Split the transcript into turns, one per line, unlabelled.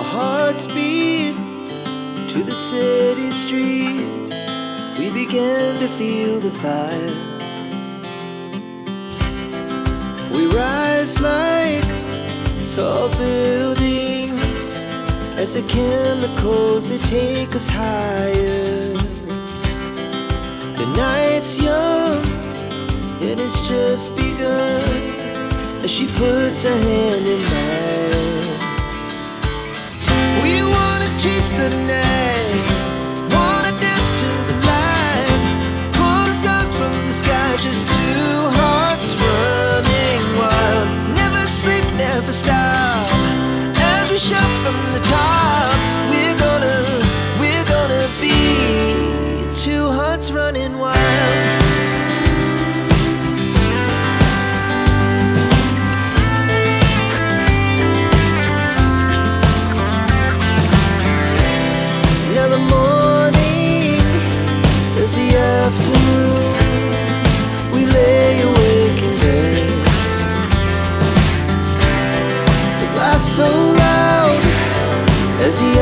Our hearts beat to the city streets. We began to feel the fire. We rise like tall buildings as the chemicals, they take us higher. The night's young and it's just begun as she puts her hand in mine. We wanna chase the night, wanna dance to the light, pull the stars from the sky, just two hearts running wild. Never sleep, never stop, as we shout from the top. We're gonna be two hearts running wild. Now the morning is the afternoon. We lay awake in bed. The laughs so loud as the